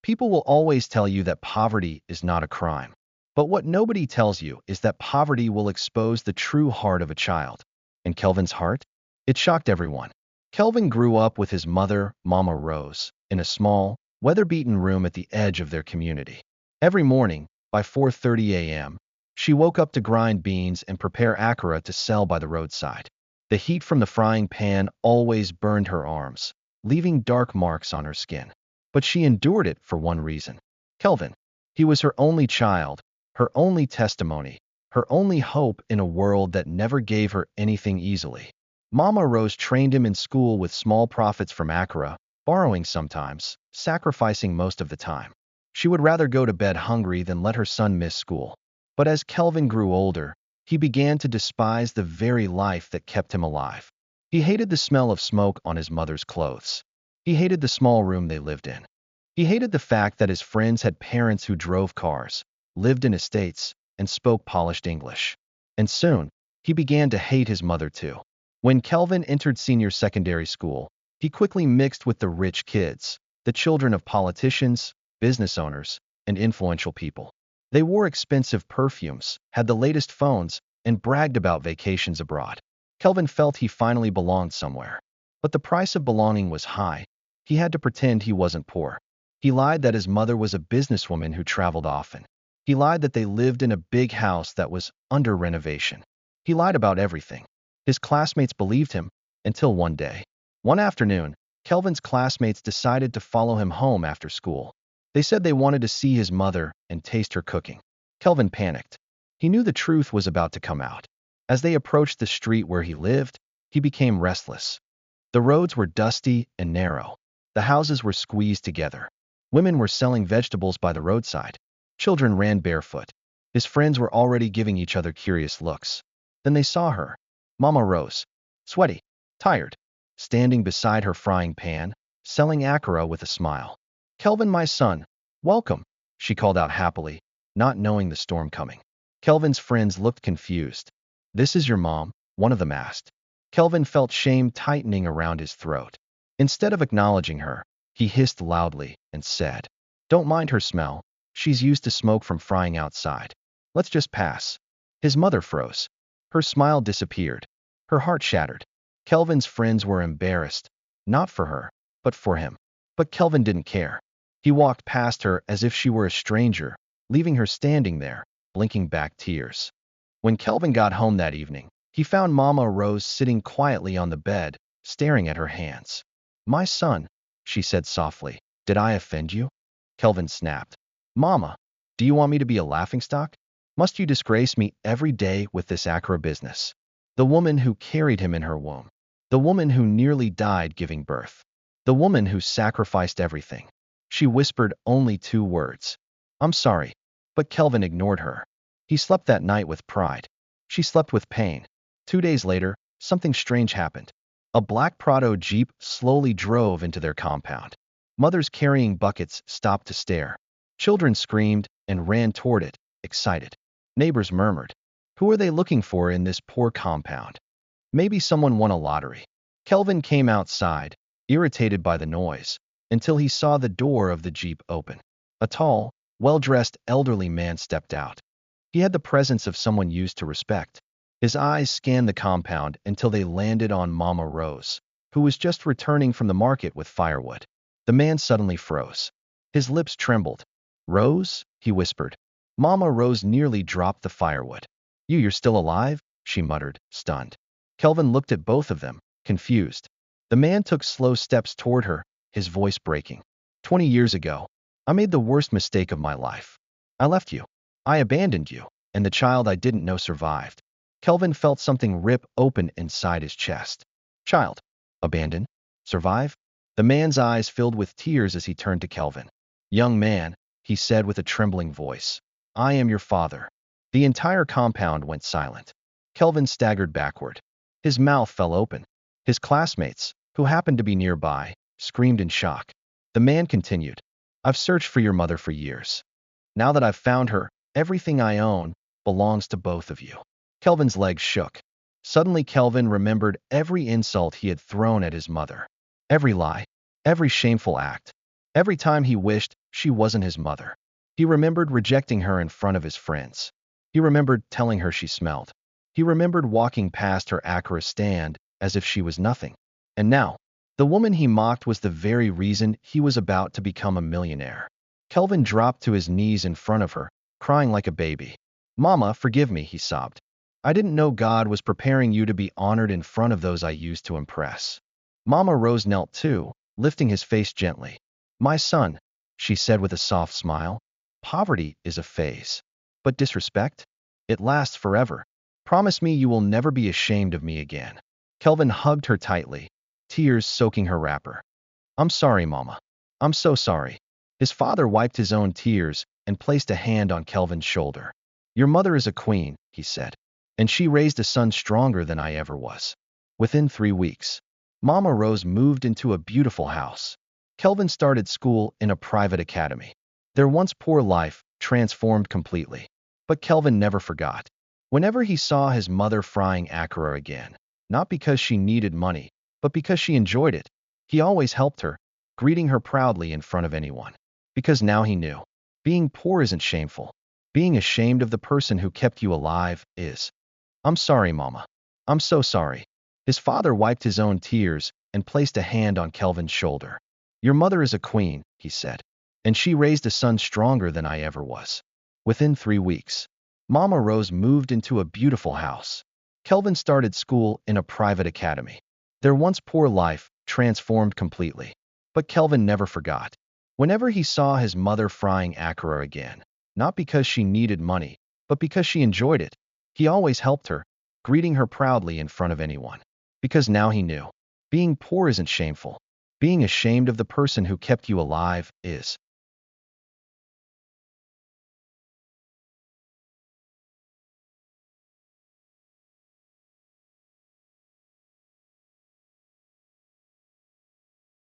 People will always tell you that poverty is not a crime. But what nobody tells you is that poverty will expose the true heart of a child. And Kelvin's heart? It shocked everyone. Kelvin grew up with his mother, Mama Rose, in a small, weather-beaten room at the edge of their community. Every morning, by 4:30 a.m., she woke up to grind beans and prepare akara to sell by the roadside. The heat from the frying pan always burned her arms, leaving dark marks on her skin. But she endured it for one reason. Kelvin. He was her only child, her only testimony, her only hope in a world that never gave her anything easily. Mama Rose trained him in school with small profits from akara, borrowing sometimes, sacrificing most of the time. She would rather go to bed hungry than let her son miss school. But as Kelvin grew older, he began to despise the very life that kept him alive. He hated the smell of smoke on his mother's clothes. He hated the small room they lived in. He hated the fact that his friends had parents who drove cars, lived in estates, and spoke polished English. And soon, he began to hate his mother too. When Kelvin entered senior secondary school, he quickly mixed with the rich kids, the children of politicians, business owners, and influential people. They wore expensive perfumes, had the latest phones, and bragged about vacations abroad. Kelvin felt he finally belonged somewhere. But the price of belonging was high. He had to pretend he wasn't poor. He lied that his mother was a businesswoman who traveled often. He lied that they lived in a big house that was under renovation. He lied about everything. His classmates believed him, until one day. One afternoon, Kelvin's classmates decided to follow him home after school. They said they wanted to see his mother and taste her cooking. Kelvin panicked. He knew the truth was about to come out. As they approached the street where he lived, he became restless. The roads were dusty and narrow. The houses were squeezed together. Women were selling vegetables by the roadside. Children ran barefoot. His friends were already giving each other curious looks. Then they saw her, Mama Rose, sweaty, tired, standing beside her frying pan, selling akara with a smile. "Kelvin, my son, welcome," she called out happily, not knowing the storm coming. Kelvin's friends looked confused. "This is your mom," one of them asked. Kelvin felt shame tightening around his throat. Instead of acknowledging her, he hissed loudly and said, "Don't mind her smell. She's used to smoke from frying outside. Let's just pass." His mother froze. Her smile disappeared. Her heart shattered. Kelvin's friends were embarrassed, not for her, but for him. But Kelvin didn't care. He walked past her as if she were a stranger, leaving her standing there, blinking back tears. When Kelvin got home that evening, he found Mama Rose sitting quietly on the bed, staring at her hands. "My son," she said softly, "did I offend you?" Kelvin snapped. "Mama, do you want me to be a laughingstock? Must you disgrace me every day with this akara business?" The woman who carried him in her womb. The woman who nearly died giving birth. The woman who sacrificed everything. She whispered only two words. "I'm sorry." But Kelvin ignored her. He slept that night with pride. She slept with pain. 2 days later, something strange happened. A black Prado Jeep slowly drove into their compound. Mothers carrying buckets stopped to stare. Children screamed and ran toward it, excited. Neighbors murmured, "Who are they looking for in this poor compound? Maybe someone won a lottery." Kelvin came outside, irritated by the noise, until he saw the door of the Jeep open. A tall, well-dressed elderly man stepped out. He had the presence of someone used to respect. His eyes scanned the compound until they landed on Mama Rose, who was just returning from the market with firewood. The man suddenly froze. His lips trembled. "Rose?" he whispered. Mama Rose nearly dropped the firewood. You're still alive?" she muttered, stunned. Kelvin looked at both of them, confused. The man took slow steps toward her, his voice breaking. 20 years ago, I made the worst mistake of my life. I left you. I abandoned you, and the child I didn't know survived." Kelvin felt something rip open inside his chest. "Child? Abandon? Survive?" The man's eyes filled with tears as he turned to Kelvin. "Young man," he said with a trembling voice, "I am your father." The entire compound went silent. Kelvin staggered backward. His mouth fell open. His classmates, who happened to be nearby, screamed in shock. The man continued, "I've searched for your mother for years. Now that I've found her, everything I own belongs to both of you." Kelvin's legs shook. Suddenly Kelvin remembered every insult he had thrown at his mother. Every lie. Every shameful act. Every time he wished she wasn't his mother. He remembered rejecting her in front of his friends. He remembered telling her she smelled. He remembered walking past her Acura stand as if she was nothing. And now, the woman he mocked was the very reason he was about to become a millionaire. Kelvin dropped to his knees in front of her, crying like a baby. "Mama, forgive me," he sobbed. "I didn't know God was preparing you to be honored in front of those I used to impress." Mama Rose knelt too, lifting his face gently. "My son," she said with a soft smile, "poverty is a phase. But disrespect? It lasts forever. Promise me you will never be ashamed of me again." Kelvin hugged her tightly, tears soaking her wrapper. "I'm sorry, Mama. I'm so sorry." His father wiped his own tears and placed a hand on Kelvin's shoulder. "Your mother is a queen," he said, "and she raised a son stronger than I ever was." Within 3 weeks, Mama Rose moved into a beautiful house. Kelvin started school in a private academy. Their once poor life transformed completely. But Kelvin never forgot. Whenever he saw his mother frying Acura again, not because she needed money, but because she enjoyed it, he always helped her, greeting her proudly in front of anyone. Because now he knew. Being poor isn't shameful. Being ashamed of the person who kept you alive is. "I'm sorry, Mama. I'm so sorry." His father wiped his own tears and placed a hand on Kelvin's shoulder. "Your mother is a queen," he said, "and she raised a son stronger than I ever was." Within 3 weeks, Mama Rose moved into a beautiful house. Kelvin started school in a private academy. Their once poor life transformed completely. But Kelvin never forgot. Whenever he saw his mother frying Acura again, not because she needed money, but because she enjoyed it, he always helped her, greeting her proudly in front of anyone. Because now he knew. Being poor isn't shameful. Being ashamed of the person who kept you alive is.